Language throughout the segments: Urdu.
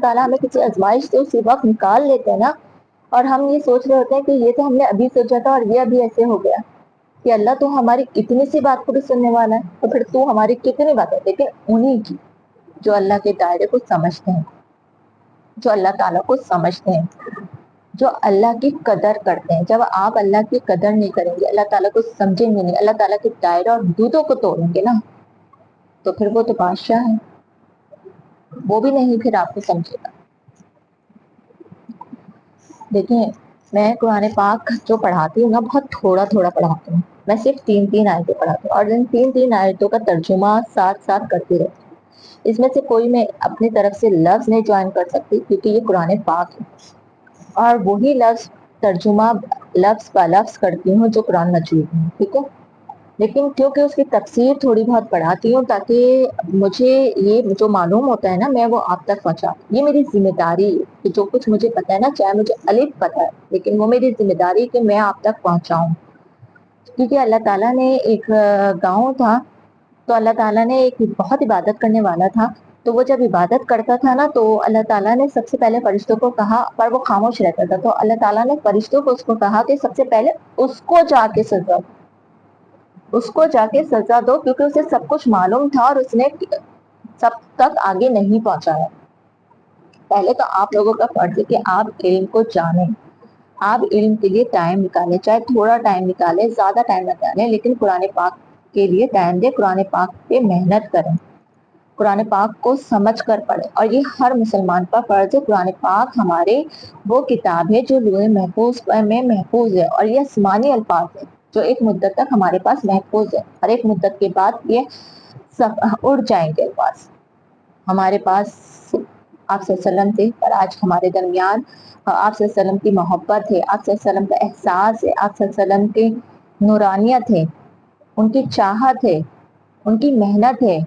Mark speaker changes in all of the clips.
Speaker 1: تعالیٰ ہمیں کسی آزمائش سے اسی وقت نکال لیتے ہیں نا، اور ہم یہ سوچ رہے ہوتے ہیں کہ یہ تو ہم نے ابھی سوچا تھا اور یہ ابھی ایسے ہو گیا، کہ اللہ تو ہماری اتنی سی بات کو بھی سننے والا ہے، تو پھر تو ہماری کتنی باتیں، لیکن انہیں کی جو اللہ کے دائرے کو سمجھتے ہیں، جو اللہ تعالیٰ کو سمجھتے ہیں، جو اللہ کی قدر کرتے ہیں. جب آپ اللہ کی قدر نہیں کریں گے، اللہ تعالیٰ کو سمجھیں گے نہیں، اللہ تعالیٰ کے دائرہ اور حدودوں کو توڑیں گے نا، تو پھر وہ تو بادشاہ ہے، وہ بھی نہیں پھر آپ کو سمجھے گا. دیکھیں، میں قرآن پاک جو پڑھاتی ہوں نا، بہت تھوڑا تھوڑا پڑھاتی ہوں. میں صرف 3 آیتیں پڑھاتی ہوں، اور ان 3 آیتوں کا ترجمہ ساتھ ساتھ کرتی رہتی ہوں. اس میں سے کوئی میں اپنی طرف سے لفظ نہیں جوائن کر سکتی، کیونکہ یہ قرآن پاک ہے، اور وہی لفظ ترجمہ لفظ کا لفظ کرتی ہوں جو قرآن مجید ہے. ٹھیک ہے، لیکن کیونکہ اس کی تفسیر تھوڑی بہت پڑھاتی ہوں، تاکہ مجھے یہ جو معلوم ہوتا ہے نا، میں وہ آپ تک پہنچا. یہ میری ذمہ داری ہے کہ جو کچھ مجھے پتا ہے نا، چاہے مجھے الف پتا ہے، لیکن وہ میری ذمہ داری کہ میں آپ تک پہنچاؤں. کیونکہ اللہ تعالیٰ نے ایک گاؤں تھا، تو اللہ تعالیٰ نے ایک بہت عبادت کرنے والا تھا، تو وہ جب عبادت کرتا تھا نا، تو اللہ تعالیٰ نے سب سے پہلے فرشتوں کو کہا، پر وہ خاموش رہتا تھا، تو اللہ تعالیٰ نے فرشتوں کو اس کو کہا کہ سب سے پہلے اس کو جا کے سزا دو، اس کو جا کے سزا دو، کیونکہ اسے سب کچھ معلوم تھا اور اس نے سب تک آگے نہیں پہنچایا. پہلے تو آپ لوگوں کا فرض ہے کہ آپ علم کو جانیں، آپ علم کے لیے ٹائم نکالیں، چاہے تھوڑا ٹائم نکالیں، زیادہ ٹائم نکالیں، لیکن قرآن پاک کے لیے ٹائم دیں، قرآن پاک پہ محنت کریں، قرآن پاک کو سمجھ کر پڑھیں. اور یہ ہر مسلمان پر فرض ہے. قرآن پاک ہمارے وہ کتاب ہے جو لوح محفوظ میں محفوظ ہے، اور یہ آسمانی الفاظ ہے جو ایک مدت تک ہمارے پاس محفوظ ہے، اور ایک مدت کے بعد یہ سب اڑ جائیں گے الفاظ. ہمارے پاس آپ صلی اللہ علیہ وسلم تھے، اور آج ہمارے درمیان آپ صلی اللہ علیہ وسلم کی محبت ہے، آپ صلی اللہ علیہ وسلم کا احساس ہے، آپ صلی اللہ علیہ وسلم کی نورانیت ہے، ان کی چاہت ہے، ان کی محنت ہے،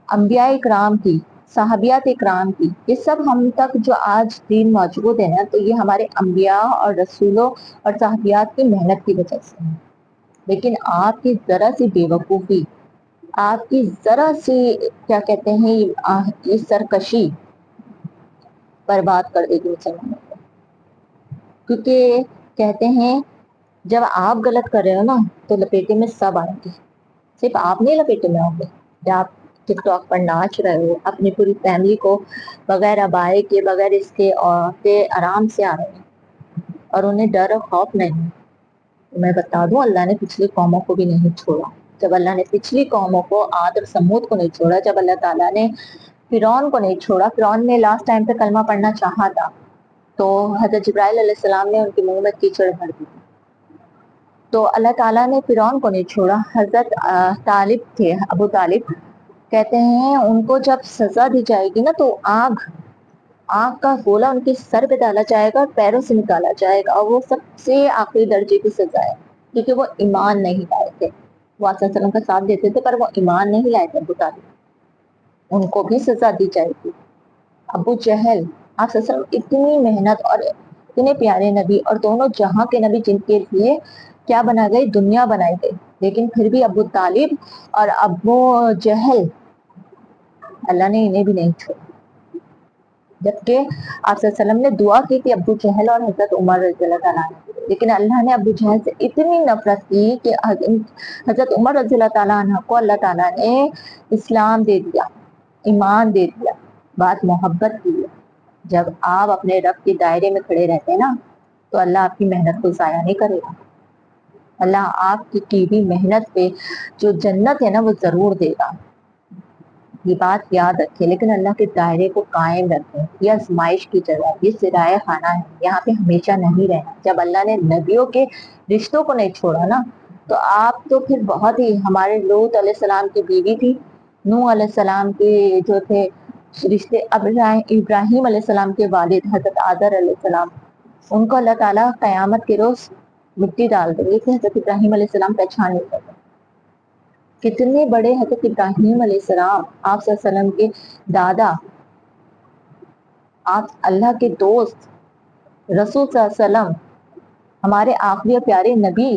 Speaker 1: انبیاء اکرام کی، صحابیات اکرام کی، یہ سب ہم تک جو آج دین موجود ہے نا، تو یہ ہمارے انبیاء اور رسولوں اور صحابیات کی محنت کی وجہ سے ہے. لیکن آپ کی ذرا سی بے وقوفی، آپ کی ذرا سی کیا کہتے ہیں یہ سرکشی برباد کر دے گی مسلمانوں کو. کیونکہ کہتے ہیں جب آپ غلط کر رہے ہو نا، تو لپیٹے میں سب آئیں گے، صرف آپ نہیں لپیٹے میں ہوں گے. جب آپ ٹک ٹاک پر ناچ رہے ہو، اپنی پوری فیملی کو بغیر ابائے کے، بغیر اس کے عورتیں آرام سے آ رہے ہیں، اور انہیں ڈر اور خوف نہیں. میں بتا دوں، اللہ نے پچھلی قوموں کو بھی نہیں چھوڑا. جب اللہ نے پچھلی قوموں کو، عاد اور سمود کو نہیں چھوڑا، جب اللہ تعالیٰ نے فرعون کو نہیں چھوڑا، فرعون نے لاسٹ ٹائم پہ کلمہ پڑھنا چاہا تھا، تو حضرت جبرائیل علیہ السلام نے ان کے منہ میں کیچڑ بھر دی. تو اللہ تعالیٰ نے فرعون کو نہیں چھوڑا. حضرت طالب تھے، ابو طالب، کہتے ہیں ان کو جب سزا دی جائے گی نا، تو آگ کا گولا ان کے سر پہ ڈالا جائے گا اور پیروں سے نکالا جائے گا، اور وہ سب سے آخری درجے کی سزا ہے، کیونکہ وہ ایمان نہیں لائے تھے. وہ صلی اللہ علیہ وسلم کا ساتھ دیتے تھے، پر وہ ایمان نہیں لائے تھے. ابو طالب، ان کو بھی سزا دی جائے گی. ابو جہل، آپ صلی اللہ علیہ وسلم اتنی محنت اور اتنے پیارے نبی، اور دونوں جہاں کے نبی، جن کے لیے کیا بنا گئی، دنیا بنائی گئی، لیکن پھر بھی ابو طالب اور ابو جہل، اللہ نے انہیں بھی نہیں چھوڑا. جبکہ آپ صلی اللہ علیہ وسلم نے دعا کی تھی ابو جہل اور حضرت عمر رضی اللہ تعالیٰ عنہ، لیکن اللہ نے ابو جہل سے اتنی نفرت کی کہ حضرت عمر رضی اللہ تعالیٰ عنہ کو اللہ تعالیٰ نے اسلام دے دیا، ایمان دے دیا، بات محبت کی ہے. جب آپ اپنے رب کے دائرے میں کھڑے رہتے ہیں نا، تو اللہ آپ کی محنت کو ضائع نہیں کرے گا. اللہ آپ کی بھی محنت پہ جو جنت ہے نا، وہ ضرور دے گا. یہ بات یاد رکھیں. لیکن اللہ کے دائرے کو قائم رکھیں. یہ آزمائش کی جگہ، یہ سرائے خانہ ہے، یہاں پہ ہمیشہ نہیں رہنا. جب اللہ نے نبیوں کے رشتوں کو نہیں چھوڑا نا، تو آپ تو پھر بہت ہی، ہمارے لوط علیہ السلام کی بیوی تھی، نوح علیہ السلام کے جو تھے رشتے، ابراہیم علیہ السلام کے والد حضرت آدر علیہ السلام، ان کو اللہ تعالیٰ قیامت کے روز مٹی ڈال دیں گے کہ حضرت ابراہیم علیہ السلام پہچان نہیں سکتے. کتنے بڑے حضرت ابراہیم علیہ السلام، آپ صلی اللہ علیہ وسلم کے دادا، آپ اللہ کے دوست، رسول صلی اللہ علیہ وسلم، ہمارے آخری اور پیارے نبی،